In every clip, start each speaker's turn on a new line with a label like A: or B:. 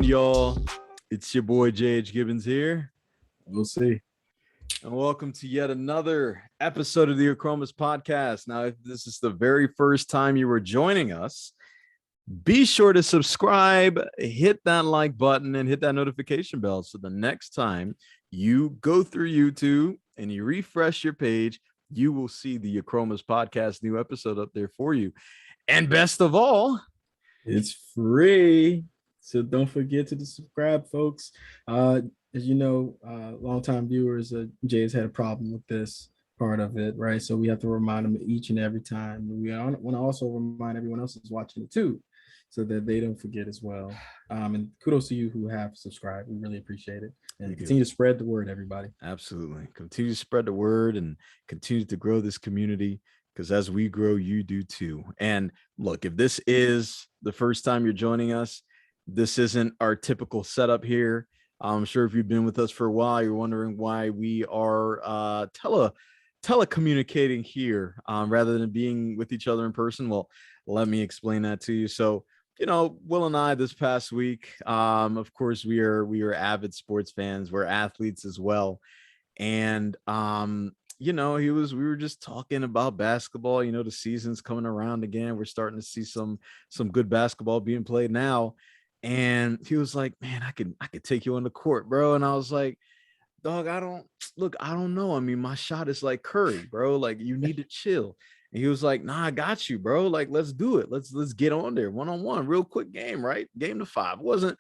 A: y'all? It's your boy J.H. Gibbons here.
B: We'll see.
A: And welcome to yet another episode of the Achromous podcast. Now, if this is the very first time you were joining us, be sure to subscribe, hit that like button, and hit that notification bell. So the next time you go through YouTube and you refresh your page, you will see the Achromous podcast new episode up there for you. And best of all,
B: it's free. So don't forget to subscribe, folks. As you know, longtime viewers, Jay has had a problem with this part of it, right? So we have to remind them each and every time. We want to also remind everyone else who's watching it too, so that they don't forget as well. And kudos to you who have subscribed. We really appreciate it. And continue to spread the word, everybody.
A: Absolutely. Continue to spread the word and continue to grow this community, because as we grow, you do too. And look, if this is the first time you're joining us, this isn't our typical setup here. I'm sure if you've been with us for a while, you're wondering why we are telecommunicating here rather than being with each other in person. Well, let me explain that to you. So, you know, Will and I this past week, of course, we are avid sports fans. We're athletes as well. And, you know, we were just talking about basketball. You know, the season's coming around again. We're starting to see some good basketball being played now. And he was like, man, I could take you on the court, bro. And I was like, dog, I don't know. I mean, my shot is like Curry, bro. Like, you need to chill. And he was like, nah, I got you, bro. Like, let's do it. Let's get on there one-on-one, real quick game, right? Game to 5. Wasn't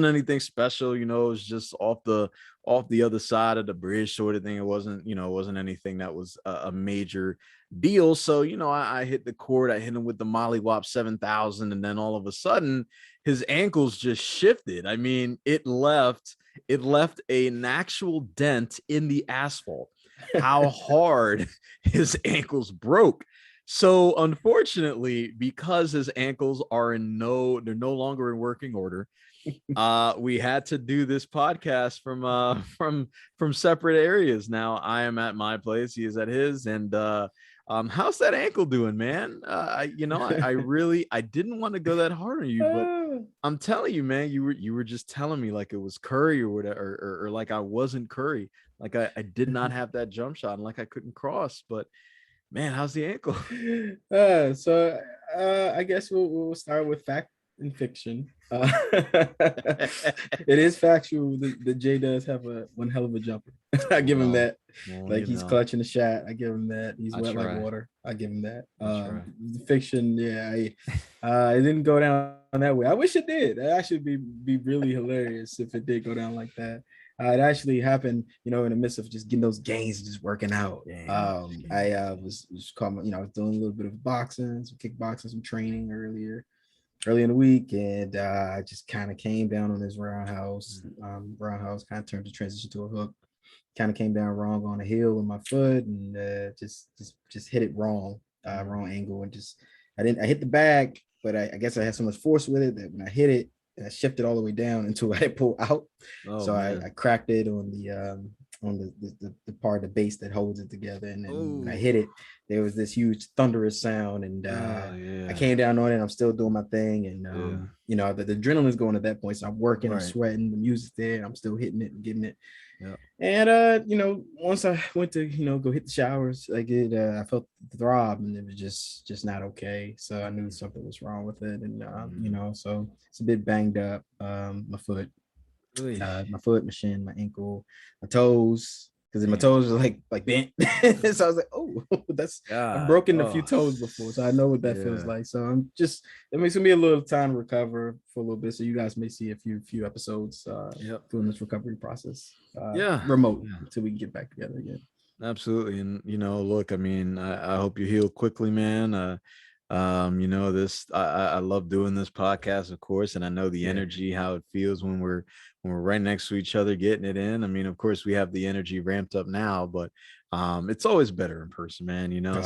A: anything special, you know. It was just off the other side of the bridge sort of thing. It wasn't anything that was a major deal. So, you know, I hit the court, I hit him with the Molly Wop 7000, and then all of a sudden his ankles just shifted. I mean, it left an actual dent in the asphalt. How hard his ankles broke. So unfortunately, because his ankles they're no longer in working order, we had to do this podcast from separate areas. Now I am at my place, he is at his, and how's that ankle doing, man? I didn't want to go that hard on you, but I'm telling you, man, you were just telling me like it was Curry or whatever, or like I wasn't Curry, like I did not have that jump shot, and like I couldn't cross. But man, how's the ankle?
B: So I guess we'll start with fact and fiction. It is factual that Jay does have one hell of a jumper. I give him that. Like, he's clutching the shot. I give him that. He's wet like water. I give him that. The fiction, yeah, it didn't go down that way. I wish it did. It actually be really hilarious if it did go down like that. It actually happened, you know, in the midst of just getting those gains, just working out. I was doing a little bit of boxing, some kickboxing, some training early in the week, and I just kind of came down on this roundhouse. Roundhouse kind of turned to transition to a hook. Kind of came down wrong on a heel with my foot, and just hit it wrong angle, and I hit the bag, but I guess I had so much force with it that when I hit it, I shifted all the way down until I pulled out. I cracked it on the part of the base that holds it together, and then when I hit it, there was this huge thunderous sound, and I came down on it. I'm still doing my thing, and you know, the adrenaline's going at that point, so I'm working, I'm sweating, the music's there, and I'm still hitting it and getting it. And you know, once I went to, you know, go hit the showers, I felt the throb, and it was just not okay. So I knew something was wrong with it, and you know, so it's a bit banged up. My foot, my shin, my ankle, my toes, because my toes were like bent. So I was like, oh, I've broken a few toes before, so I know what that feels like. So it makes me a little time to recover for a little bit. So you guys may see a few episodes doing this recovery process remote until we can get back together again.
A: Absolutely. And you know, look, I mean, I hope you heal quickly, man. You know, I love doing this podcast, of course, and I know the energy, how it feels when we're right next to each other getting it in. I mean, of course, we have the energy ramped up now, but it's always better in person, man, you know.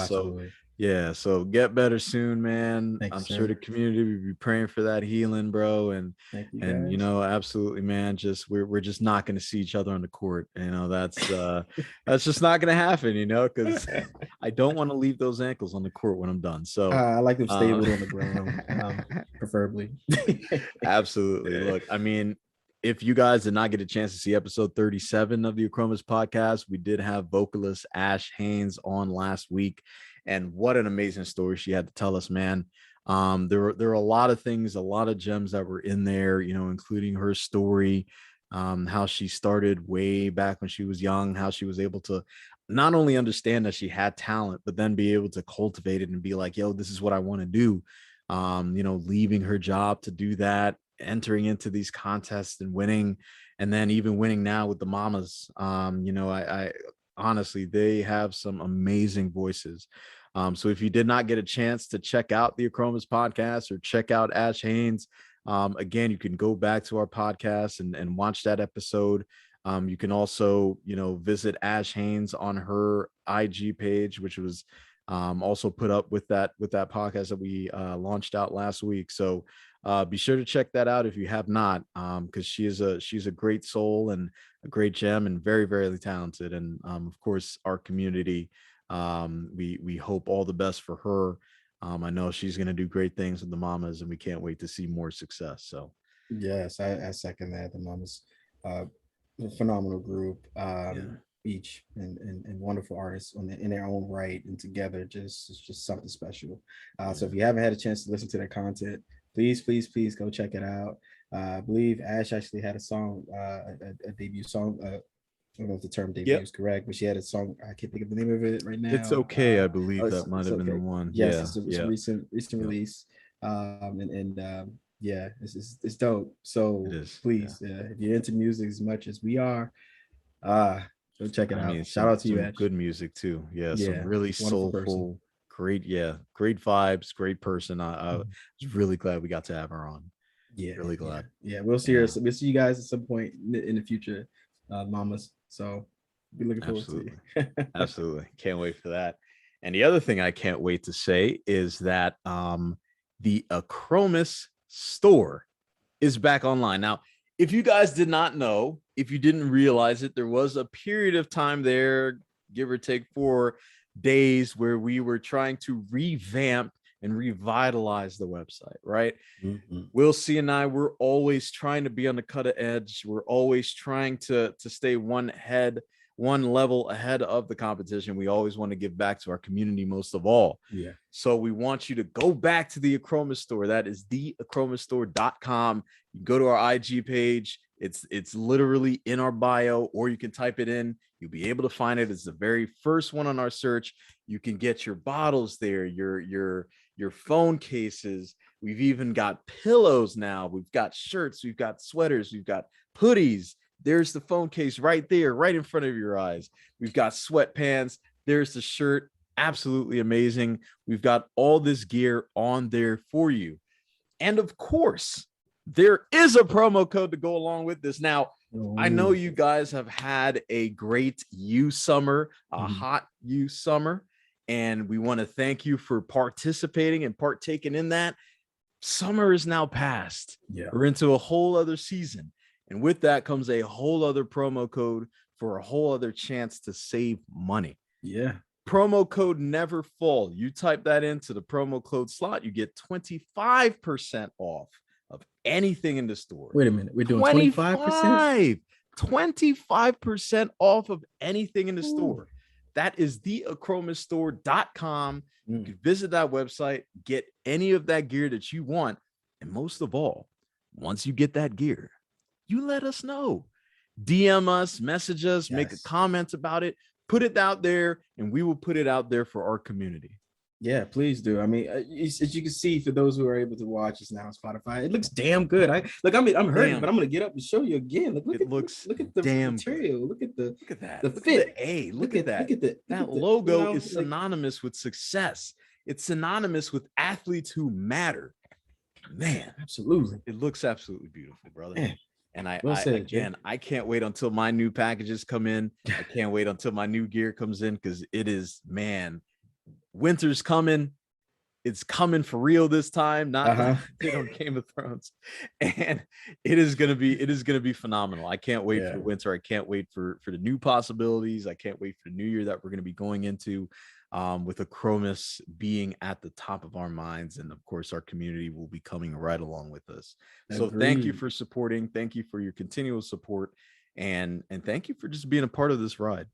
A: So get better soon, man. I'm sure the community will be praying for that healing, bro. And you know, absolutely, man. Just we're just not going to see each other on the court. You know, that's just not going to happen. You know, because I don't want to leave those ankles on the court when I'm done. So
B: I like them stable on the ground, preferably.
A: Absolutely. Look, I mean, if you guys did not get a chance to see episode 37 of the Achromous podcast, we did have vocalist Ash Haynes on last week. And what an amazing story she had to tell us, man. There were a lot of things, a lot of gems that were in there, including her story, how she started way back when she was young, how she was able to not only understand that she had talent, but then be able to cultivate it and be like, yo, this is what I want to do. Leaving her job to do that, entering into these contests and winning, and then even winning now with the mamas. I honestly, they have some amazing voices. So if you did not get a chance to check out the Achromous podcast or check out Ash Haynes, again, you can go back to our podcast and watch that episode. You can also, visit Ash Haynes on her IG page, which was also put up with that podcast that we launched out last week. So be sure to check that out if you have not, because she's a great soul and a great gem and very, very talented. And of course, our community, we hope all the best for her. I know she's going to do great things with the mamas, and we can't wait to see more success. So
B: yes, I second that. The mamas, a phenomenal group, each and wonderful artists in their own right, and together it's just something special. So if you haven't had a chance to listen to their content, please go check it out. I believe Ash actually had a song, a debut song. I don't know if the term debut is correct, but she had a song. I can't think of the name of it right now.
A: It's okay. I believe that might have been the one.
B: Yes, it's a recent release. Yeah, it's dope. So please, if you're into music as much as we are, go check it out. Shout out to you, Ash.
A: Good music too. Yeah, some really soulful, great vibes, great person. I was really glad we got to have her on.
B: Yeah,
A: really glad.
B: Yeah, we'll see her. We'll see you guys at some point in the future, mamas. So be looking forward to it.
A: Absolutely, can't wait for that. And the other thing I can't wait to say is that the Achromous store is back online now. If you guys did not know, if you didn't realize it, there was a period of time there, give or take 4 days, where we were trying to revamp and revitalize the website, right? Will C and I, we're always trying to be on the cutting edge. We're always trying to stay one level ahead of the competition. We always want to give back to our community most of all.
B: Yeah.
A: So we want you to go back to the Achromous store. That is theachromousstore.com. You go to our IG page. It's literally in our bio, or you can type it in. You'll be able to find it. It's the very first one on our search. You can get your bottles there, your phone cases. We've even got pillows now. We've got shirts. We've got sweaters. We've got hoodies. There's the phone case right there, right in front of your eyes. We've got sweatpants. There's the shirt. Absolutely amazing. We've got all this gear on there for you. And of course, there is a promo code to go along with this. Now, I know you guys have had a great summer, a hot summer, and we want to thank you for participating and partaking in that. Summer is now past.
B: Yeah.
A: We're into a whole other season. And with that comes a whole other promo code for a whole other chance to save money.
B: Yeah.
A: Promo code never fall. You type that into the promo code slot, you get 25% off of anything in the store.
B: Wait a minute. We're doing 25%?
A: 25% off of anything in the store. That is theachromousstore.com. You can visit that website, get any of that gear that you want. And most of all, once you get that gear, you let us know. DM us, message us, make a comment about it, put it out there, and we will put it out there for our community.
B: Yeah, please do. I mean, as you can see, for those who are able to watch us now on Spotify, it looks damn good. I'm hurting, but I'm gonna get up and show you again. Look at the
A: damn
B: material.
A: Good.
B: Look at that.
A: The fit. Look at that. That logo is synonymous with success. It's synonymous with athletes who matter. Man,
B: absolutely.
A: It looks absolutely beautiful, brother. Man. And I can't wait until my new packages come in. I can't wait until my new gear comes in, because it is, man, winter's coming. It's coming for real this time, not on Game of Thrones. And it is gonna be phenomenal. I can't wait for winter. I can't wait for the new possibilities. I can't wait for the new year that we're gonna be going into. with Achromous being at the top of our minds. And of course, our community will be coming right along with us. So thank you
B: Agreed.
A: for supporting. Thank you for your continual support. And thank you for just being a part of this ride.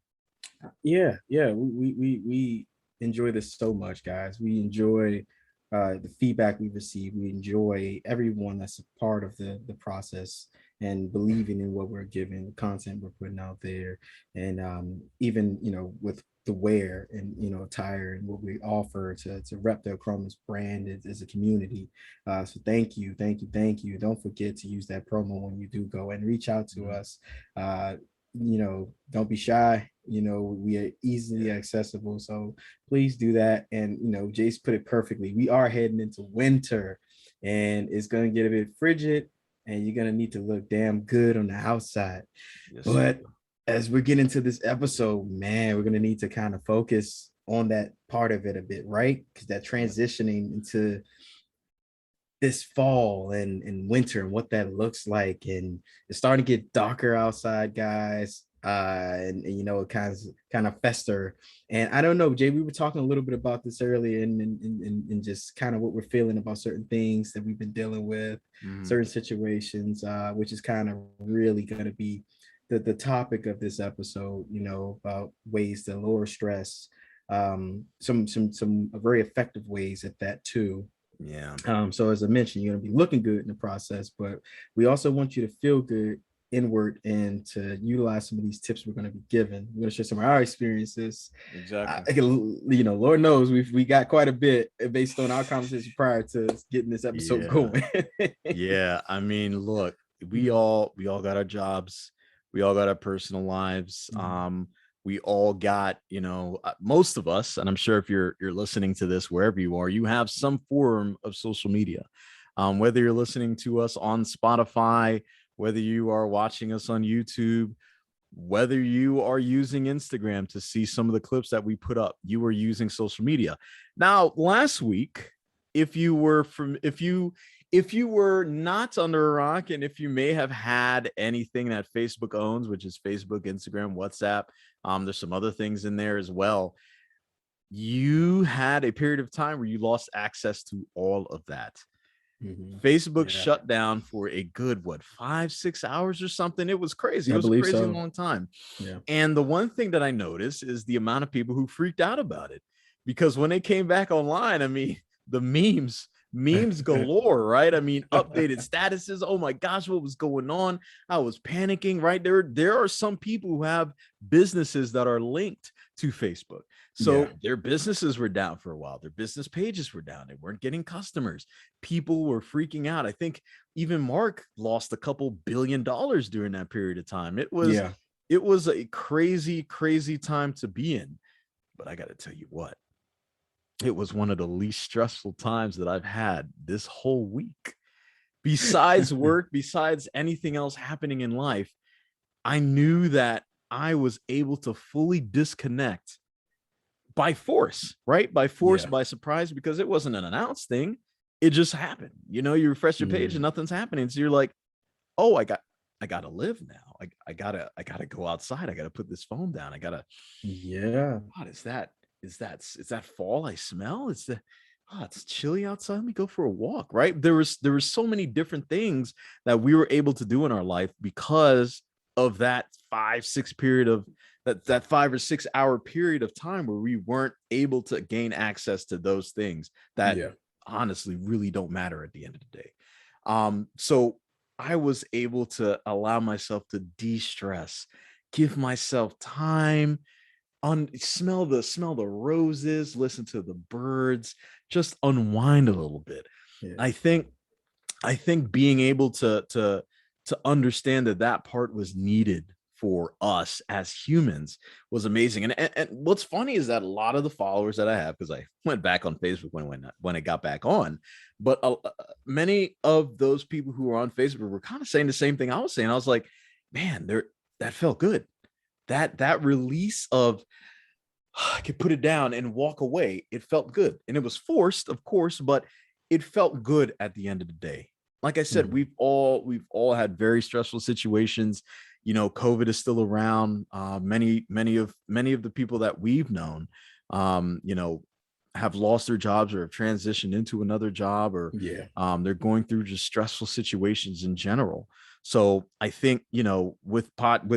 B: Yeah, we enjoy this so much, guys. We enjoy the feedback we receive. We enjoy everyone that's a part of the process and believing in what we're giving, the content we're putting out there, and even with the wear and attire and what we offer to rep the Achromous brand as a community. So thank you, thank you, thank you. Don't forget to use that promo when you do go and reach out to us. Don't be shy. We are easily accessible, so please do that. And Jace put it perfectly. We are heading into winter, and it's going to get a bit frigid, and you're going to need to look damn good on the outside. Yes, but as we're getting into this episode, man, we're going to need to kind of focus on that part of it a bit, right? Because that transitioning into this fall and winter and what that looks like, and it's starting to get darker outside, guys. And it kind of fester. And I don't know, Jay, we were talking a little bit about this earlier, and just kind of what we're feeling about certain things that we've been dealing with, certain situations, which is kind of really going to be the topic of this episode. About ways to lower stress, some very effective ways at that too.
A: Yeah.
B: So as I mentioned, you're going to be looking good in the process, but we also want you to feel good inward and to utilize some of these tips we're going to be given. We're going to share some of our experiences.
A: Exactly.
B: Lord knows we got quite a bit based on our conversation prior to getting this episode going.
A: Yeah. I mean, look, we all got our jobs. We all got our personal lives. We all got, most of us, and I'm sure if you're listening to this wherever you are, you have some form of social media. Whether you're listening to us on Spotify, whether you are watching us on YouTube, whether you are using Instagram to see some of the clips that we put up, you are using social media. Now, last week, if you were not under a rock, and if you may have had anything that Facebook owns, which is Facebook, Instagram, WhatsApp, there's some other things in there as well. You had a period of time where you lost access to all of that. Facebook shut down for a good 5-6 hours or something. It was crazy. It was a crazy long time.
B: Yeah.
A: And the one thing that I noticed is the amount of people who freaked out about it, because when they came back online, I mean, the memes galore, right? I mean, updated statuses. Oh my gosh, what was going on? I was panicking, right? There are some people who have businesses that are linked to Facebook. So their businesses were down for a while. Their business pages were down. They weren't getting customers. People were freaking out. I think even Mark lost a couple $1 billion during that period of time. It was a crazy, crazy time to be in. But I got to tell you what, it was one of the least stressful times that I've had this whole week. Besides work, besides anything else happening in life, I knew that I was able to fully disconnect by force, right? By force, by surprise, because it wasn't an announced thing. It just happened. You refresh your page and nothing's happening. So you're like, oh, I gotta live now. I gotta go outside. I gotta put this phone down. I gotta. What is that? Is that fall I smell? It's chilly outside. Let me go for a walk, right? There was so many different things that we were able to do in our life because of that 5-6 period of that 5 or 6 hour period of time where we weren't able to gain access to those things that honestly really don't matter at the end of the day. So I was able to allow myself to de-stress, give myself time, smell the roses, listen to the birds, just unwind a little bit. I think being able to understand that part was needed for us as humans was amazing. And what's funny is that a lot of the followers that I have, because I went back on Facebook when it got back on, but many of those people who were on Facebook were kind of saying the same thing I was saying. I was like, man, that felt good. That release of I could put it down and walk away. It felt good, and it was forced, of course, but it felt good at the end of the day. Like I said, we've all had very stressful situations. COVID is still around. Many of the people that we've known you know, have lost their jobs or have transitioned into another job, or they're going through just stressful situations in general. So I think, you know, with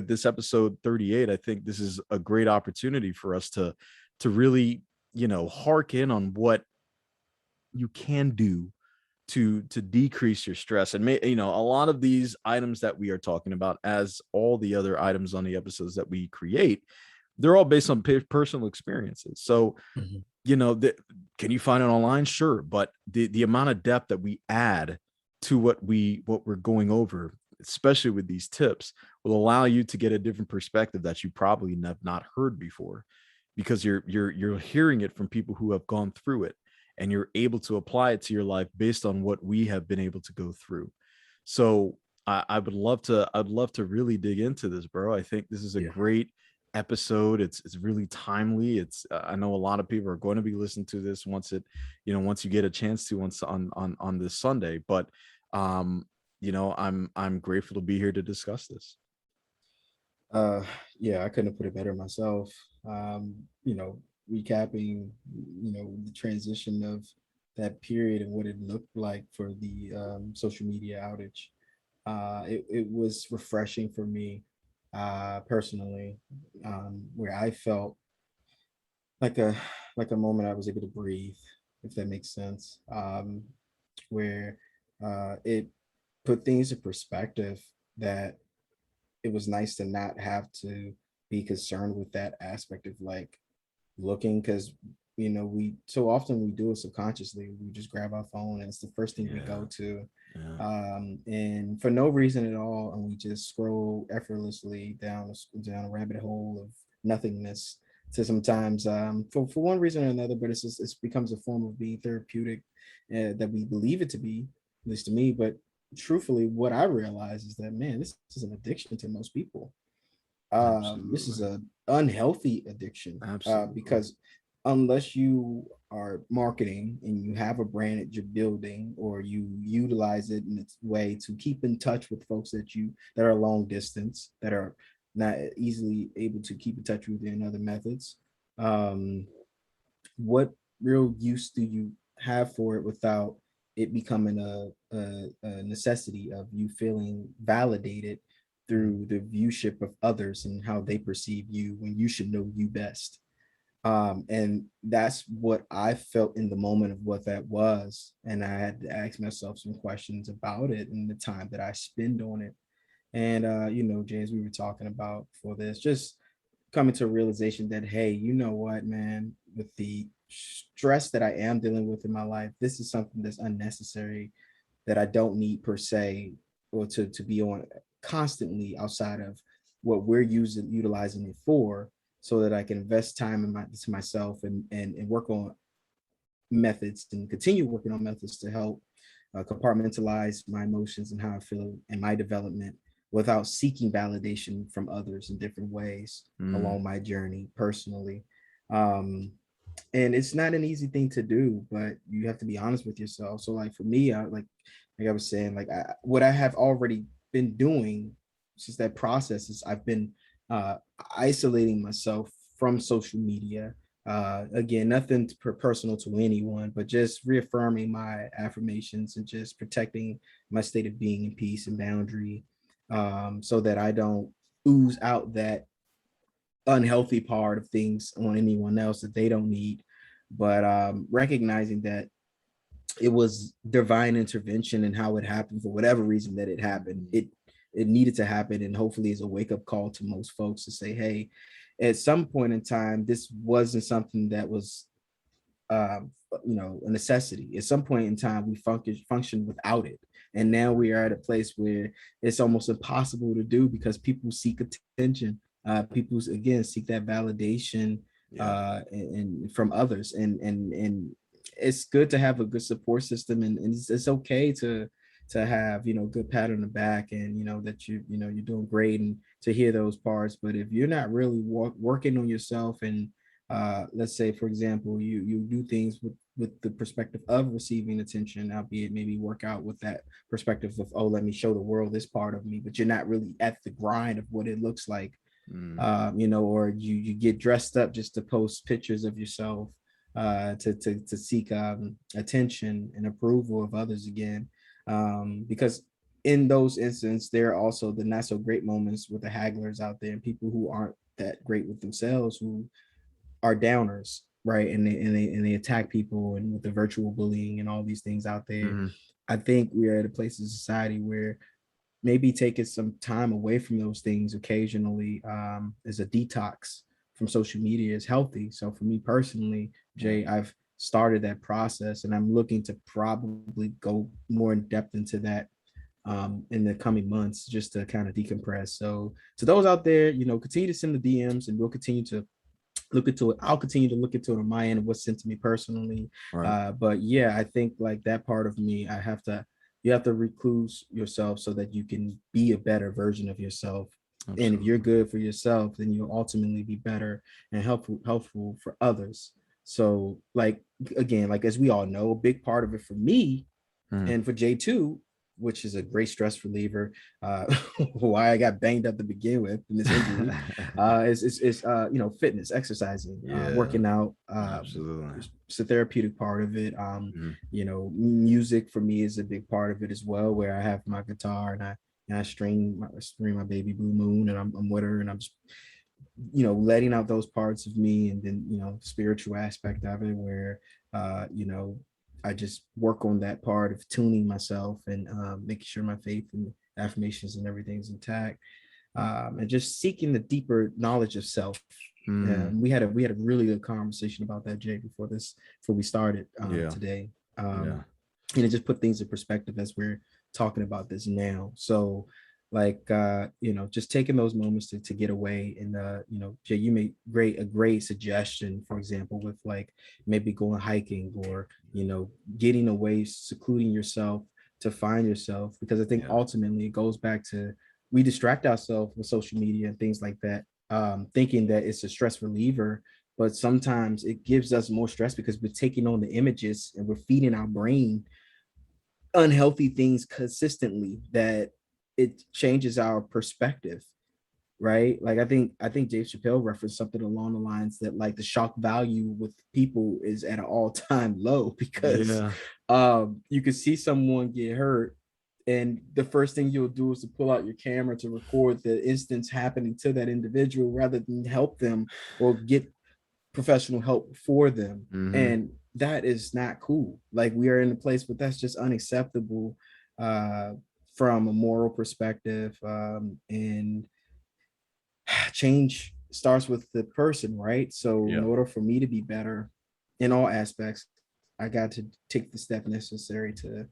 A: this episode 38, I think this is a great opportunity for us to really, you know, hark in on what you can do to decrease your stress. And you know, a lot of these items that we are talking about, as all the other items on the episodes that we create, they're all based on personal experiences. So you know, can you find it online? Sure, but the amount of depth that we add to what we're going over, especially with these tips, will allow you to get a different perspective that you probably have not heard before, because you're hearing it from people who have gone through it, and you're able to apply it to your life based on what we have been able to go through. So I'd love to really dig into this, bro. I think this is a great episode. It's really timely. It's I know a lot of people are going to be listening to this once you get a chance to, once on this Sunday. But you know, I'm grateful to be here to discuss this.
B: Yeah, I couldn't have put it better myself. You know, recapping, you know, the transition of that period and what it looked like for the social media outage. It was refreshing for me personally, where I felt like a moment I was able to breathe, if that makes sense. Where it put things in perspective, that it was nice to not have to be concerned with that aspect of like looking, because you know, we so often we do it subconsciously. We just grab our phone and it's the first thing we go to, and for no reason at all, and we just scroll effortlessly down a rabbit hole of nothingness. So sometimes for one reason or another, but it becomes a form of being therapeutic, that we believe it to be, at least to me. But truthfully, what I realize is that, man, this is an addiction to most people. This is an unhealthy addiction, because unless you are marketing and you have a brand that you're building, or you utilize it in its way to keep in touch with folks that are long distance, that are not easily able to keep in touch with you in other methods, um, what real use do you have for it without it becoming a necessity of you feeling validated through the viewship of others and how they perceive you, when you should know you best? And that's what I felt in the moment of what that was. And I had to ask myself some questions about it and the time that I spend on it. And you know, James, we were talking about for this, just coming to a realization that, hey, you know what, man, with the stress that I am dealing with in my life, this is something that's unnecessary, that I don't need per se, or to be on constantly outside of what we're utilizing it for, so that I can invest time to myself, and work on methods, and continue working on methods to help compartmentalize my emotions and how I feel in my development, without seeking validation from others in different ways along my journey personally. Um, and it's not an easy thing to do, but you have to be honest with yourself. So like for me, like I was saying, like what I have already been doing since that process is I've been uh, isolating myself from social media. Again, nothing personal to anyone, but just reaffirming my affirmations and just protecting my state of being in peace and boundary, so that I don't ooze out that unhealthy part of things on anyone else that they don't need. But recognizing that it was divine intervention and how it happened, for whatever reason that it happened, it needed to happen, and hopefully is a wake-up call to most folks to say, hey, at some point in time, this wasn't something that was you know, a necessity. At some point in time, we functioned without it, and now we are at a place where it's almost impossible to do, because people seek attention. People again seek that validation, and from others, and it's good to have a good support system, and it's okay to have, you know, good pat on the back, and you know that you know you're doing great, and to hear those parts. But if you're not really working on yourself, and let's say for example you do things with the perspective of receiving attention, albeit maybe work out with that perspective of, oh, let me show the world this part of me, but you're not really at the grind of what it looks like or you get dressed up just to post pictures of yourself, to seek attention and approval of others again. Because in those instances, there are also the not so great moments with the hagglers out there and people who aren't that great with themselves, who are downers, right? And they attack people, and with the virtual bullying and all these things out there. I think we are at a place in society where maybe taking some time away from those things occasionally, as a detox from social media is healthy. So for me personally, Jay, I've started that process, and I'm looking to probably go more in depth into that in the coming months, just to kind of decompress. So to those out there, continue to send the DMs, and we'll continue to look into it. I'll continue to look into it on my end of what's sent to me personally. Right. But yeah, I think like that part of me, you have to recluse yourself so that you can be a better version of yourself. Absolutely. And if you're good for yourself, then you'll ultimately be better and helpful for others. So like, again, like, as we all know, a big part of it for me and for J2, which is a great stress reliever, why I got banged up to begin with in this injury, is fitness, exercising, working out. Absolutely. It's a therapeutic part of it. Music for me is a big part of it as well, where I have my guitar and I string my baby Blue Moon, and I'm with her, and I'm just letting out those parts of me. And then spiritual aspect of it, where I just work on that part of tuning myself and making sure my faith and affirmations and everything's intact, and just seeking the deeper knowledge of self. We had a really good conversation about that, Jay, before we started today. And it just put things in perspective as we're talking about this now. So like just taking those moments to get away. And Jay, you made a great suggestion, for example, with like maybe going hiking, or getting away, secluding yourself to find yourself. Because I think ultimately it goes back to, we distract ourselves with social media and things like that, thinking that it's a stress reliever, but sometimes it gives us more stress because we're taking on the images and we're feeding our brain unhealthy things consistently, that it changes our perspective, right? Like I think Dave Chappelle referenced something along the lines that like the shock value with people is at an all-time low, because you can see someone get hurt, and the first thing you'll do is to pull out your camera to record the instance happening to that individual, rather than help them or get professional help for them. And that is not cool. Like, we are in a place, but that's just unacceptable from a moral perspective. And change starts with the person, right? So in order for me to be better in all aspects, I got to take the step necessary to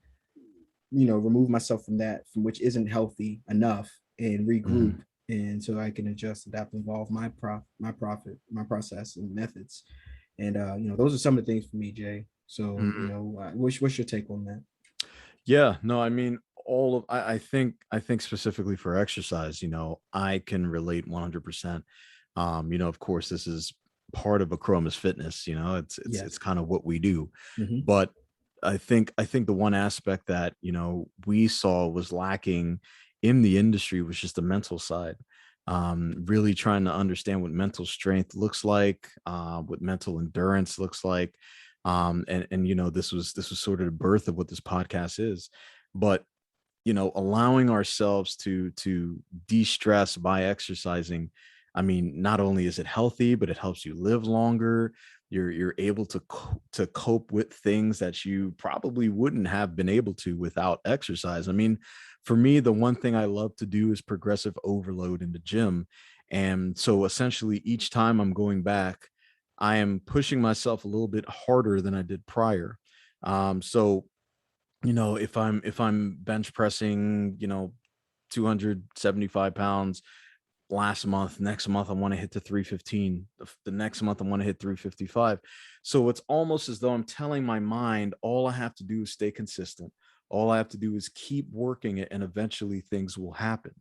B: remove myself from which isn't healthy enough, and regroup. And so I can adjust, adapt, involve my process and methods. And those are some of the things for me, Jay. So what's your take on that?
A: Yeah, no, I mean, I think specifically for exercise, I can relate 100%. Of course, this is part of Achromous Fitness. It's kind of what we do. But I think the one aspect that we saw was lacking in the industry was just the mental side. Really trying to understand what mental strength looks like, what mental endurance looks like. And this was sort of the birth of what this podcast is. But allowing ourselves to de-stress by exercising, I mean, not only is it healthy, but it helps you live longer. You're able to cope with things that you probably wouldn't have been able to without exercise. I mean, for me, the one thing I love to do is progressive overload in the gym. And so essentially each time I'm going back, I am pushing myself a little bit harder than I did prior. So if I'm bench pressing 275 pounds last month, next month I want to hit to 315, the next month I want to hit 355. So it's almost as though I'm telling my mind, all I have to do is stay consistent, all I have to do is keep working it, and eventually things will happen.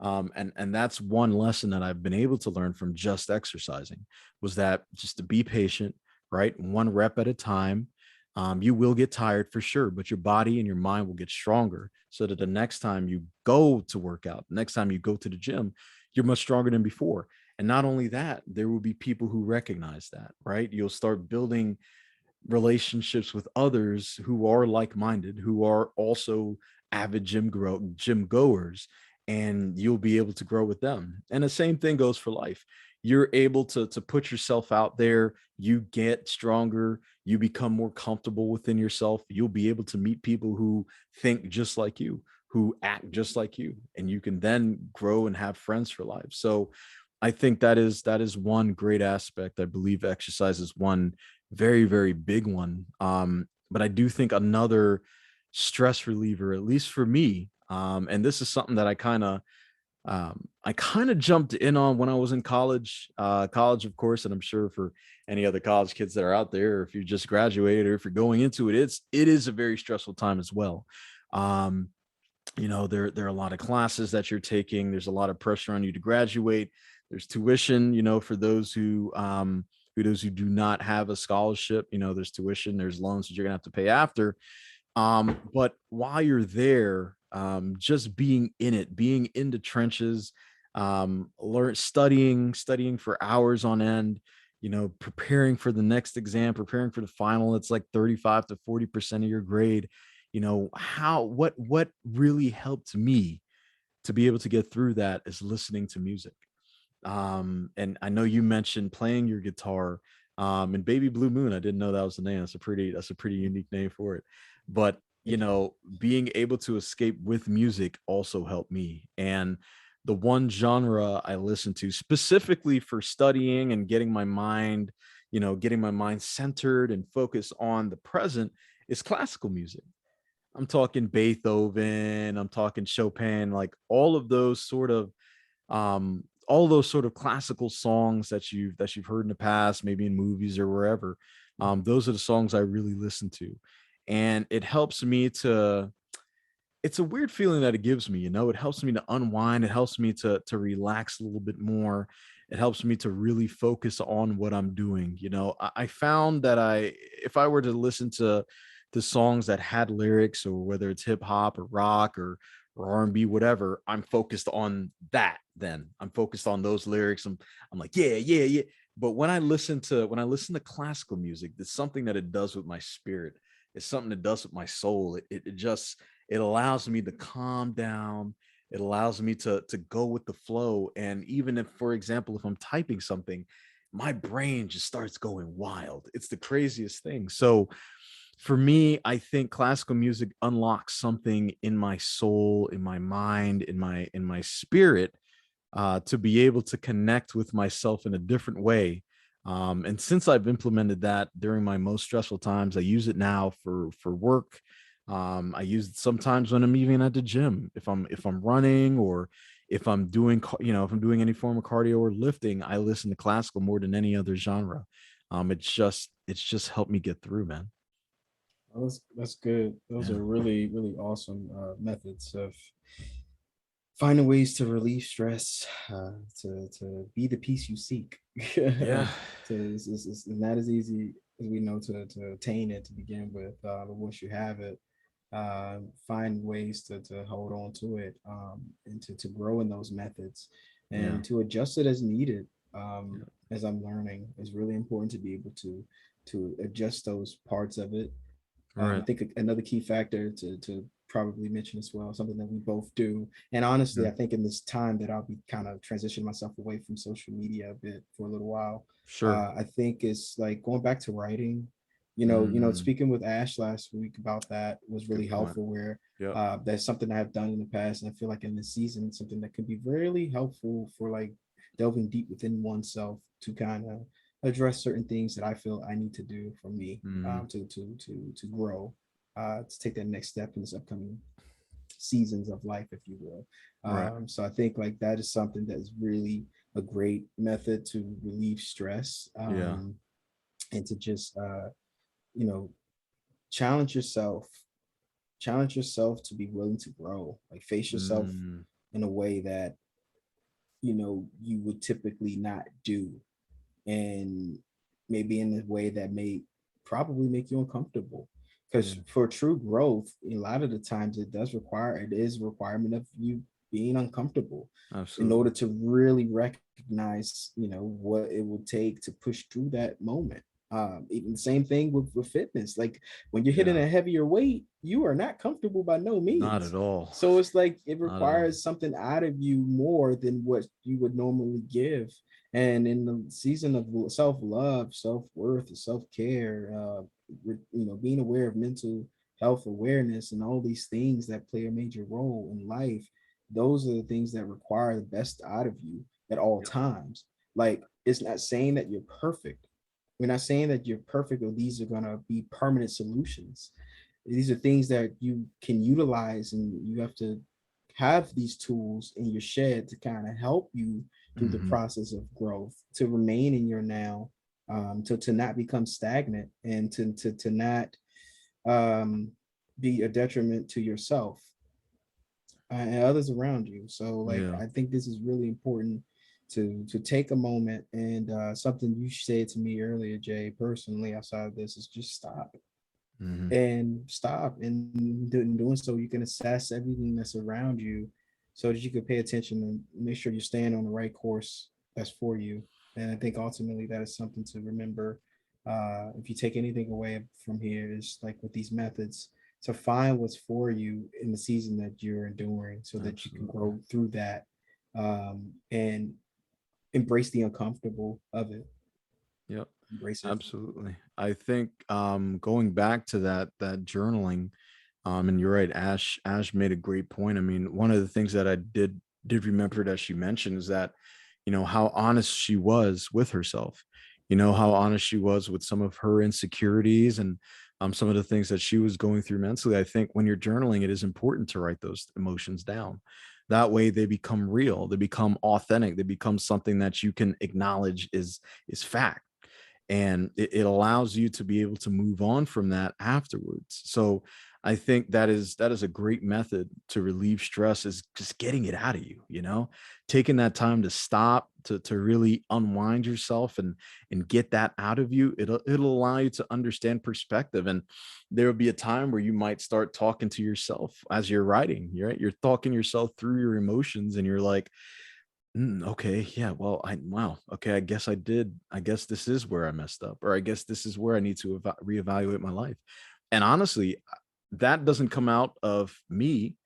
A: And that's one lesson that I've been able to learn from just exercising, was that just to be patient, right? One rep at a time. You will get tired for sure, but your body and your mind will get stronger so that the next time you go to work out, next time you go to the gym, you're much stronger than before. And not only that, there will be people who recognize that, right? You'll start building relationships with others who are like-minded, who are also avid gym goers, and you'll be able to grow with them. And the same thing goes for life. You're able to put yourself out there, you get stronger, you become more comfortable within yourself. You'll be able to meet people who think just like you, who act just like you, and you can then grow and have friends for life. So I think that is one great aspect. I believe exercise is one very, very big one. But I do think another stress reliever, at least for me, and this is something that I kind of jumped in on when I was in college. College, of course, and I'm sure for any other college kids that are out there, or if you just graduated, or if you're going into it, it is a very stressful time as well. Um, there are a lot of classes that you're taking. There's a lot of pressure on you to graduate. There's tuition, for those who do not have a scholarship. There's tuition, there's loans that you're gonna have to pay after. But while you're there, just being in it, being in the trenches, studying for hours on end, preparing for the next exam, preparing for the final. It's like 35 to 40% of your grade. What really helped me to be able to get through that is listening to music. And I know you mentioned playing your guitar, and Baby Blue Moon. I didn't know that was the name. That's a pretty unique name for it. But
B: Thank you.
A: being able to escape with music also helped me. And the one genre I listen to specifically for studying and getting my mind centered and focused on the present is classical music. I'm talking Beethoven, I'm talking Chopin, like all those sort of classical songs that you've heard in the past, maybe in movies or wherever. Those are the songs I really listen to. And it helps me to it's a weird feeling that it gives me, it helps me to unwind, it helps me to relax a little bit more. It helps me to really focus on what I'm doing. I found that if I were to listen to the songs that had lyrics, or whether it's hip hop or rock or R&B, whatever, I'm focused on that. Then I'm focused on those lyrics. I'm like, yeah, yeah, yeah. But when I listen to classical music, there's something that it does with my spirit. It's something that does with my soul. It allows me to calm down. It allows me to go with the flow. And even if, for example, if I'm typing something, my brain just starts going wild. It's the craziest thing. So for me, I think classical music unlocks something in my soul, in my mind, in my spirit, to be able to connect with myself in a different way. And since I've implemented that during my most stressful times, I use it now for work. I use it sometimes when I'm even at the gym, if I'm running, or if I'm doing any form of cardio or lifting, I listen to classical more than any other genre. It's just helped me get through, man.
B: Well, that's good. Those
A: Yeah.
B: are really, really awesome methods of finding ways to relieve stress, to be the peace you seek.
A: Yeah.
B: It's not as easy as we know to attain it to begin with, but once you have it, find ways to hold on to it, and to grow in those methods
A: Yeah.
B: and to adjust it as needed.
A: Yeah.
B: As I'm learning, it's really important to be able to adjust those parts of it. I
A: Right.
B: think another key factor to probably mention as well, something that we both do. And honestly, I
A: Mhm.
B: think in this time that I'll be kind of transitioning myself away from social media a bit for a little while.
A: Sure.
B: I think it's like going back to writing.
A: Mm,
B: Speaking with Ash last week about that was really
A: good point.
B: helpful. Where
A: Yep.
B: that's something I have done in the past, and I feel like in this season, it's something that could be really helpful for like delving deep within oneself to kind of address certain things that I feel I need to do for me,
A: Mm,
B: to grow, to take that next step in this upcoming seasons of life, if you will.
A: right.
B: So I think like that is something that is really a great method to relieve stress,
A: Yeah.
B: and to just you know challenge yourself, challenge yourself to be willing to grow, like face yourself
A: Mm,
B: in a way that you would typically not do, and maybe in a way that may probably make you uncomfortable. Because for true growth, a lot of the times it is a requirement of you being uncomfortable.
A: Absolutely.
B: In order to really recognize, what it would take to push through that moment. Even the same thing with fitness. Like when you're hitting a heavier weight, you are not comfortable by no means.
A: Not at all.
B: So it's like it requires something out of you more than what you would normally give. And in the season of self-love, self-worth, self-care, being aware of mental health awareness and all these things that play a major role in life, those are the things that require the best out of you at all times. Like, it's not saying that you're perfect. We're not saying that you're perfect or these are going to be permanent solutions. These are things that you can utilize, and you have to have these tools in your shed to kind of help you through the process of growth, to remain in your now, to not become stagnant, and to not be a detriment to yourself and others around you. So like, I think this is really important to take a moment, and something you said to me earlier, Jay, personally, outside of this, is just stop. And stop, and in doing so you can assess everything that's around you, so that you can pay attention and make sure you're staying on the right course that's for you. And I think ultimately that is something to remember. If you take anything away from here, is like with these methods, to find what's for you in the season that you're enduring, so that you can grow through that, and embrace the uncomfortable of it.
A: Yep.
B: Embrace it.
A: Absolutely. I think going back to that journaling, and you're right, Ash made a great point. I mean, one of the things that I did remember that she mentioned is that, how honest she was with herself, how honest she was with some of her insecurities and some of the things that she was going through mentally. I think when you're journaling, it is important to write those emotions down. That way they become real, they become authentic, they become something that you can acknowledge is fact, and it allows you to be able to move on from that afterwards. So I think that is a great method to relieve stress, is just getting it out of you, taking that time to stop, to really unwind yourself and get that out of you. It'll allow you to understand perspective. And there will be a time where you might start talking to yourself as you're writing. You're talking yourself through your emotions, and you're like, okay, yeah, well, wow, okay, I guess I did. I guess this is where I messed up, or I guess this is where I need to reevaluate my life. And honestly, that doesn't come out of me,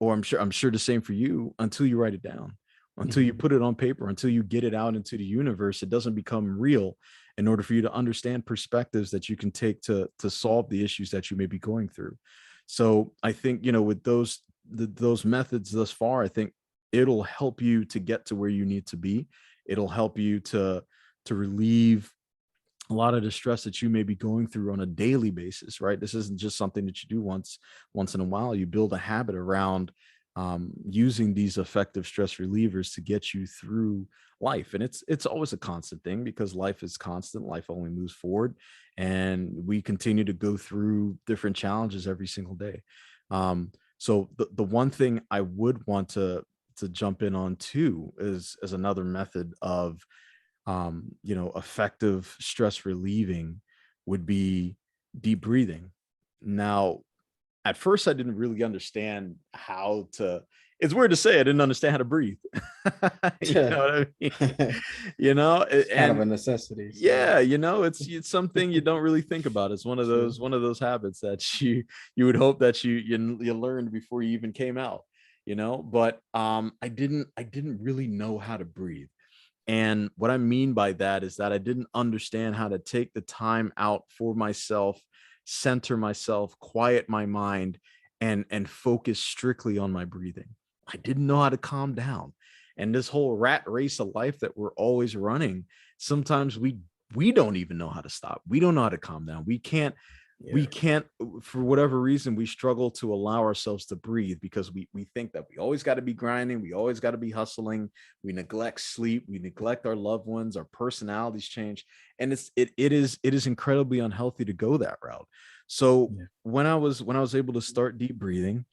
A: or I'm sure the same for you, until you write it down, until you put it on paper, until you get it out into the universe. It doesn't become real in order for you to understand perspectives that you can take to solve the issues that you may be going through. So I think, with those methods thus far, I think it'll help you to get to where you need to be. It'll help you to relieve a lot of the stress that you may be going through on a daily basis, right? This isn't just something that you do once in a while. You build a habit around using these effective stress relievers to get you through life. And it's always a constant thing, because life is constant. Life only moves forward, and we continue to go through different challenges every single day. So the one thing I would want to jump in on too is another method of effective stress relieving, would be deep breathing. Now, at first I didn't really understand how to, it's weird to say, I didn't understand how to breathe. You know what I mean?
B: It's kind of a necessity.
A: So. Yeah, it's something you don't really think about. It's one of those habits that you would hope that you learned before you even came out, but I didn't really know how to breathe. And what I mean by that is that I didn't understand how to take the time out for myself, center myself, quiet my mind, and focus strictly on my breathing. I didn't know how to calm down. And this whole rat race of life that we're always running, sometimes we don't even know how to stop. We don't know how to calm down. We can't, for whatever reason, we struggle to allow ourselves to breathe, because we think that we always got to be grinding, we always got to be hustling, we neglect sleep, we neglect our loved ones, our personalities change, and it is incredibly unhealthy to go that route. So when I was able to start deep breathing,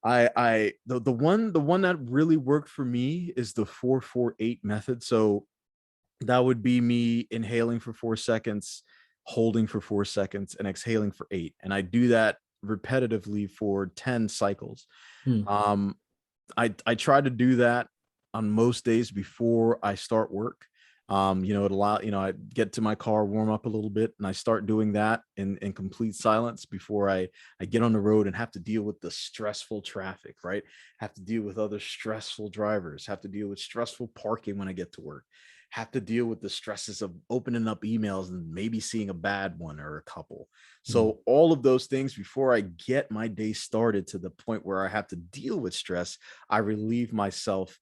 A: the one that really worked for me is the 4-4-8 method. So that would be me inhaling for 4 seconds, holding for 4 seconds, and exhaling for 8. And I do that repetitively for 10 cycles.
B: Hmm.
A: I try to do that on most days before I start work. I get to my car, warm up a little bit, and I start doing that in complete silence before I get on the road and have to deal with the stressful traffic, right? Have to deal with other stressful drivers, have to deal with stressful parking when I get to work, have to deal with the stresses of opening up emails and maybe seeing a bad one or a couple. So all of those things before I get my day started to the point where I have to deal with stress, I relieve myself.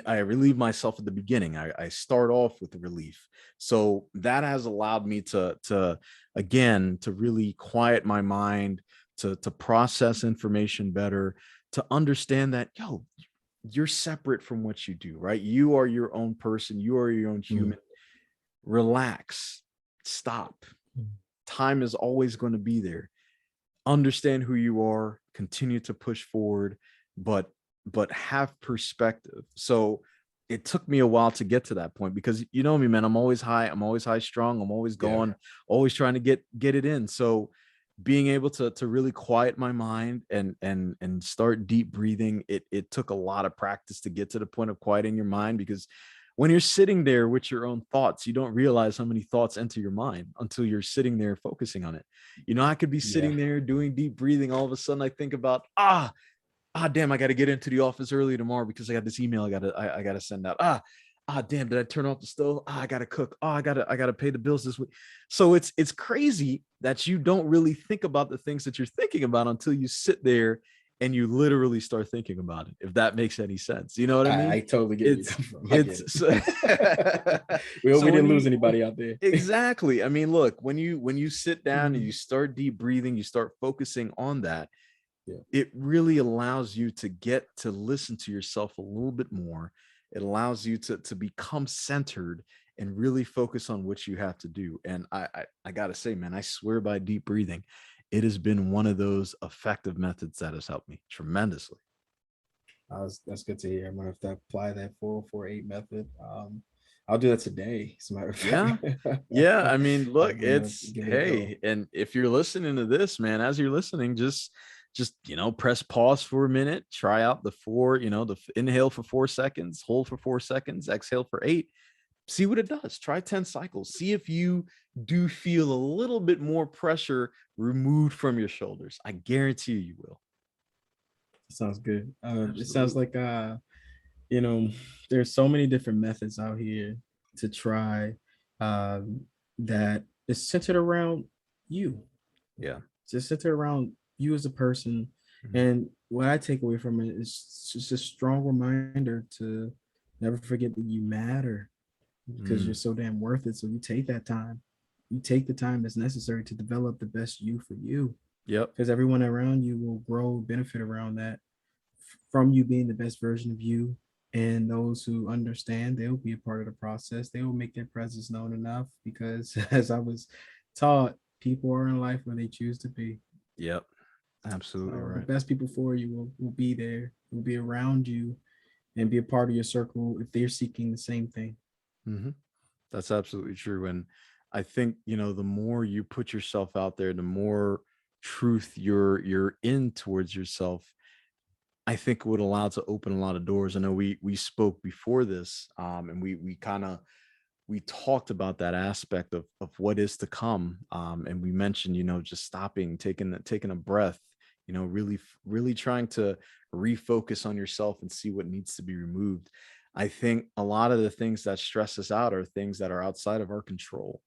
A: I relieve myself at the beginning. I start off with the relief. So that has allowed me to again to really quiet my mind, to process information better, to understand that you're separate from what you do, right? You are your own person, you are your own human. Relax, stop. Time is always going to be there. Understand who you are, continue to push forward, but have perspective. So it took me a while to get to that point, because you know me, man, I'm always high strong, I'm always going, always trying to get it in. So being able to really quiet my mind and start deep breathing, it took a lot of practice to get to the point of quieting your mind, because when you're sitting there with your own thoughts, you don't realize how many thoughts enter your mind until you're sitting there focusing on it. I could be sitting there doing deep breathing. All of a sudden I think about, damn, I got to get into the office early tomorrow because I got this email I gotta send out. Damn, did I turn off the stove? I gotta cook. I gotta pay the bills this week. So it's crazy that you don't really think about the things that you're thinking about until you sit there and you literally start thinking about it, if that makes any sense. You know what I mean?
B: I totally get
A: It's
B: you.
A: it's so,
B: we hope
A: so
B: we
A: when
B: didn't lose
A: you
B: anybody out there.
A: exactly. I mean, look, when you sit down and you start deep breathing, you start focusing on that, it really allows you to get to listen to yourself a little bit more. It allows you to become centered and really focus on what you have to do. And I gotta say, man, I swear by deep breathing, it has been one of those effective methods that has helped me tremendously.
B: That's good to hear. I'm gonna have to apply that 448 method. I'll do that today, as a matter of
A: Yeah.
B: fact.
A: Yeah. I mean, look,
B: I'm gonna
A: it's
B: give it a go.
A: hey, and if you're listening to this, man, as you're listening, just press pause for a minute, try out the four, inhale for 4 seconds, hold for 4 seconds, exhale for 8. See what it does. Try 10 cycles. See if you do feel a little bit more pressure removed from your shoulders. I guarantee you will.
B: Sounds good. It sounds
A: Absolutely.
B: like you know, there's so many different methods out here to try, that is centered around you.
A: Yeah.
B: Just centered around you as a person.
A: Mhm.
B: And what I take away from it is just a strong reminder to never forget that you matter, because you're
A: Mm.
B: so damn worth it. So you take that time. You take the time that's necessary to develop the best you for you,
A: Yep.
B: because everyone around you will grow, benefit around that, from you being the best version of you. And those who understand, they'll be a part of the process. They will make their presence known enough, because as I was taught, people are in life where they choose to be.
A: Yep. Absolutely
B: So the
A: right.
B: best people for you will be there, will be around you, and be a part of your circle if they're seeking the same thing.
A: Hmm. That's absolutely true. And I think, the more you put yourself out there, the more truth you're in towards yourself, I think would allow to open a lot of doors. I know we spoke before this, and we kind of we talked about that aspect of what is to come, and we mentioned, just stopping, taking a breath, really trying to refocus on yourself and see what needs to be removed. I think a lot of the things that stress us out are things that are outside of our control.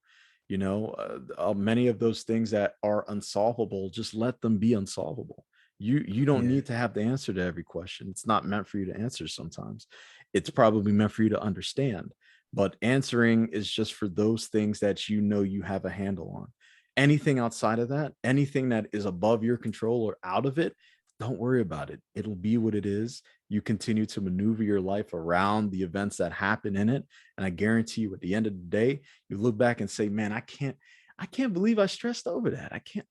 A: Many of those things that are unsolvable, just let them be unsolvable. You don't
B: Yeah.
A: need to have the answer to every question. It's not meant for you to answer. Sometimes it's probably meant for you to understand, but answering is just for those things that you have a handle on. Anything outside of that, anything that is above your control or out of it, don't worry about it. It'll be what it is. You continue to maneuver your life around the events that happen in it, and I guarantee you, at the end of the day, you look back and say, man, I can't believe I stressed over that. I can't.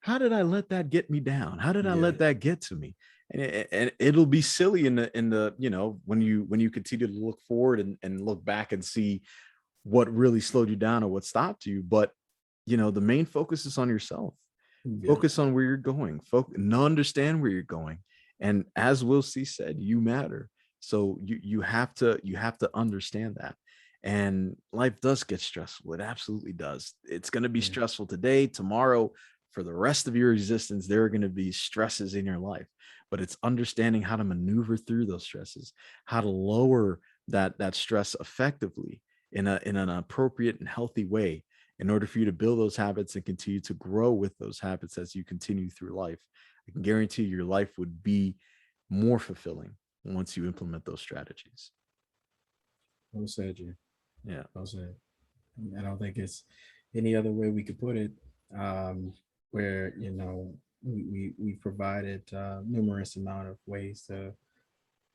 A: How did I let that get me down? How did I
B: Yeah.
A: let that get to me? And it'll be silly in the when you continue to look forward and look back and see what really slowed you down or what stopped you. But the main focus is on yourself.
B: Yeah.
A: Focus on where you're going. Understand where you're going. And as Will C said, you matter. So you have to understand that. And life does get stressful. It absolutely does. It's going to be stressful today, tomorrow, for the rest of your existence. There are going to be stresses in your life, but it's understanding how to maneuver through those stresses, how to lower that stress effectively in an appropriate and healthy way, in order for you to build those habits and continue to grow with those habits as you continue through life. I can guarantee your life would be more fulfilling once you implement those strategies.
B: Well said, Jay.
A: Yeah.
B: Well said. I don't think it's any other way we could put it. Where we provided numerous amount of ways to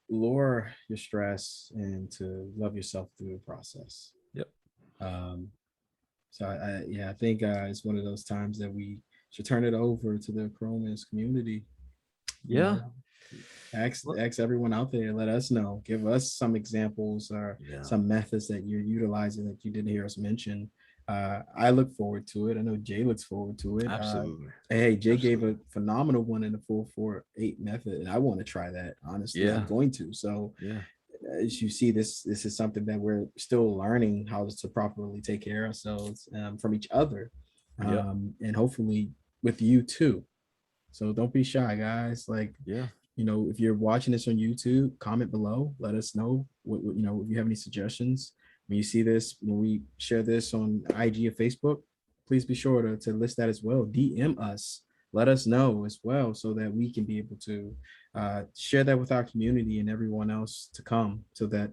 B: lower your stress and to love yourself through the process.
A: Yep.
B: So I think it's one of those times that we should turn it over to the Achromous community.
A: Yeah.
B: Ask everyone out there. Let us know. Give us some examples or some methods that you're utilizing that you didn't hear us mention. I look forward to it. I know Jay looks forward to it.
A: Absolutely.
B: Hey, Jay gave a phenomenal one in the 4-4-8 method, and I want to try that. Honestly, I'm going to. So as you see, this is something that we're still learning how to properly take care of ourselves from each other, and hopefully with you too. So don't be shy, guys. Like, if you're watching this on YouTube, comment below. Let us know what if you have any suggestions. When you see this, when we share this on IG or Facebook, please be sure to list that as well. DM us. Let us know as well so that we can be able to share that with our community and everyone else to come, so that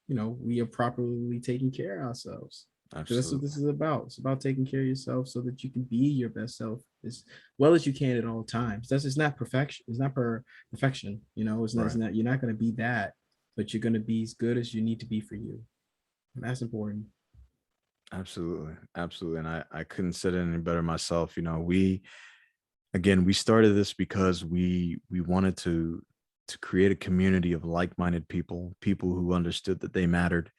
B: we are properly taking care of ourselves. That's what this is about. It's about taking care of yourself so that you can be your best self as well as you can at all times. It's not perfection. It's not perfection. It's not. You're not going to be that, but you're going to be as good as you need to be for you. And that's important.
A: Absolutely. And I couldn't said it any better myself. We started this because we wanted to create a community of like-minded people who understood that they mattered,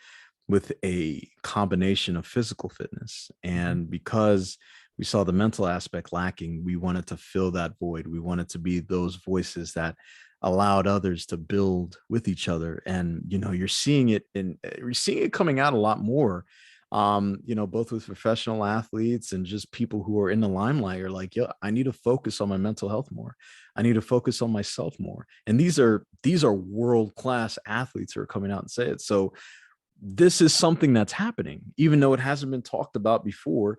A: with a combination of physical fitness. And because we saw the mental aspect lacking, we wanted to fill that void. We wanted to be those voices that allowed others to build with each other. And you're seeing it coming out a lot more, both with professional athletes and just people who are in the limelight are like, I need to focus on my mental health more. I need to focus on myself more. And these are world-class athletes who are coming out and say it. So this is something that's happening, even though it hasn't been talked about before.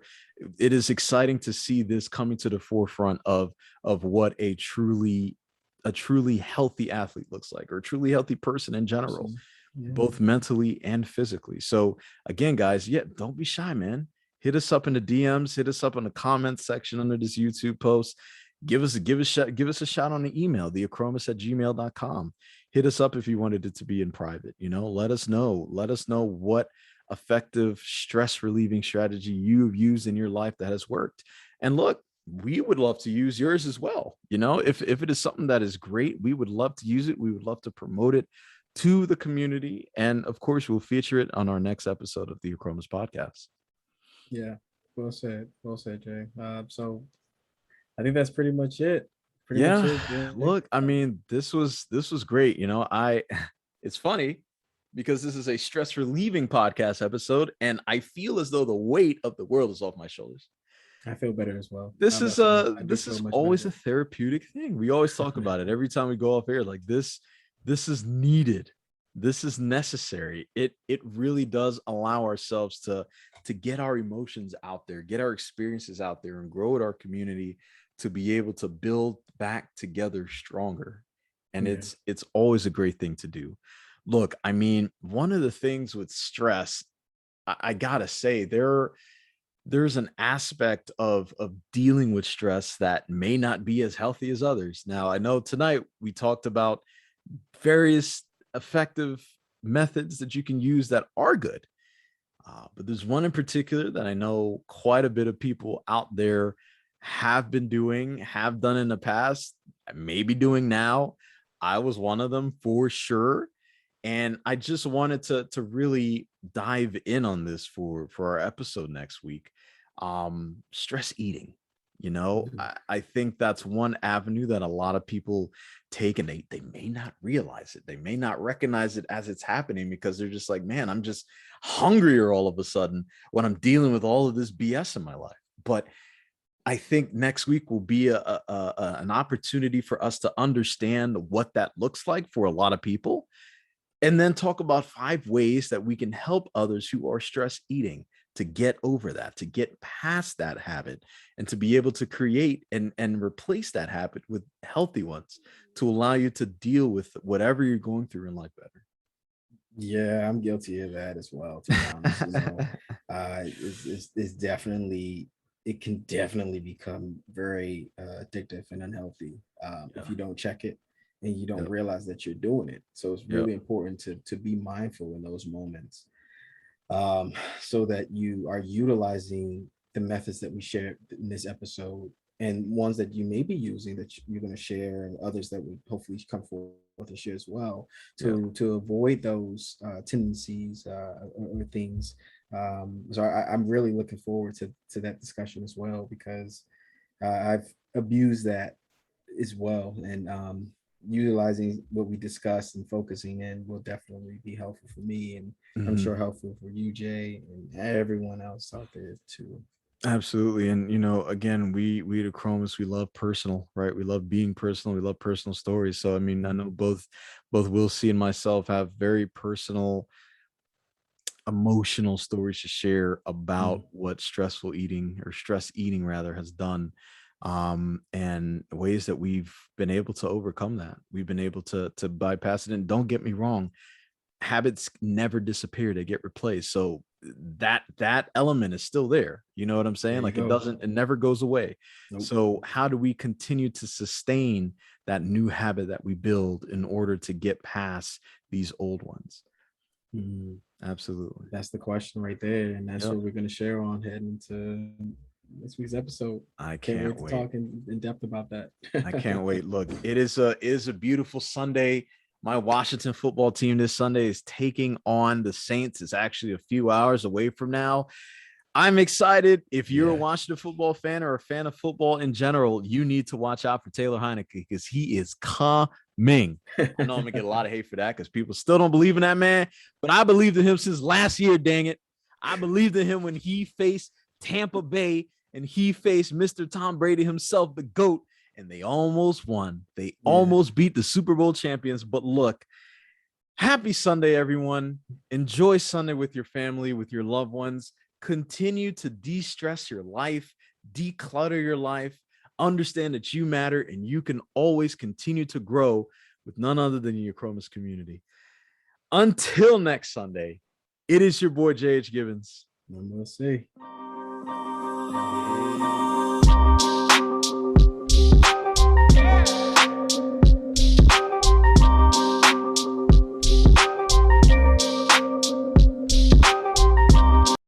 A: It is exciting to see this coming to the forefront of what a truly healthy athlete looks like, or a truly healthy person in general, both mentally and physically. So again, guys, don't be shy, man. Hit us up in the DMs, hit us up in the comments section under this YouTube post. Give us a shout on the email, theachromous@gmail.com. Hit us up if you wanted it to be in private. Let us know what effective stress relieving strategy you've used in your life that has worked. And look, we would love to use yours as well. If it is something that is great, we would love to use it. We would love to promote it to the community. And of course, we'll feature it on our next episode of the Achromous podcast.
B: Yeah. Well said, Jay. So I think that's pretty much it.
A: Look, I mean, this was great. It's funny because this is a stress relieving podcast episode, and I feel as though the weight of the world is off my shoulders.
B: I feel better as well.
A: This is always a therapeutic thing. We always talk about it every time we go off air. Like this is needed. This is necessary. It really does allow ourselves to get our emotions out there, get our experiences out there, and grow at our community, to be able to build back together stronger. And it's always a great thing to do. Look, I mean, one of the things with stress, I gotta say, there's an aspect of dealing with stress that may not be as healthy as others. Now, I know tonight we talked about various effective methods that you can use that are good. But there's one in particular that I know quite a bit of people out there have done in the past, maybe doing now. I was one of them for sure. And I just wanted to really dive in on this for our episode next week. stress eating. I think that's one avenue that a lot of people take, and they may not realize it. They may not recognize it as it's happening, because they're just like, man, I'm just hungrier all of a sudden when I'm dealing with all of this BS in my life. But I think next week will be an opportunity for us to understand what that looks like for a lot of people, and then talk about 5 ways that we can help others who are stress eating to get over that, to get past that habit, and to be able to create and replace that habit with healthy ones to allow you to deal with whatever you're going through in life better.
B: Yeah, I'm guilty of that as well, to be honest. It's definitely, it can definitely become very addictive and unhealthy if you don't check it and you don't realize that you're doing it. So it's really important to be mindful in those moments, so that you are utilizing the methods that we shared in this episode, and ones that you may be using that you're going to share, and others that would hopefully come forward to share as well, to avoid those tendencies or things. So I'm really looking forward to that discussion as well, because I've abused that as well, and utilizing what we discussed and focusing in will definitely be helpful for me, and I'm sure helpful for you, Jay, and everyone else out there too.
A: Absolutely. And again, we at Achromous, we love personal, right? We love being personal. We love personal stories. So I mean, I know both Will C and myself have very personal, emotional stories to share about what stressful eating, or stress eating rather, has done, and ways that we've been able to overcome that. We've been able to bypass it. And don't get me wrong, habits never disappear, they get replaced. So that element is still there, you know what I'm saying? Like, it never goes away. So how do we continue to sustain that new habit that we build in order to get past these old ones? Absolutely.
B: That's the question right there, and that's what we're going to share on heading into this week's episode.
A: I can't wait
B: to talk in depth about that.
A: I can't wait. Look, it is a beautiful Sunday. My Washington football team this Sunday is taking on the Saints. It's actually a few hours away from now. I'm excited. If you're a Washington football fan or a fan of football in general, you need to watch out for Taylor Heineke, because he is coming. I know I'm gonna get a lot of hate for that, because people still don't believe in that man, but I believed in him since last year. Dang it. I believed in him when he faced Tampa Bay and he faced Mr. Tom Brady himself, the GOAT, and they almost won. They almost beat the Super Bowl champions. But look, happy Sunday, everyone. Enjoy Sunday with your family, with your loved ones. Continue to de-stress your life, declutter your life, understand that you matter, and you can always continue to grow with none other than your Achromous community. Until next Sunday, it is your boy, J.H. Gibbons.
B: I'm going to see.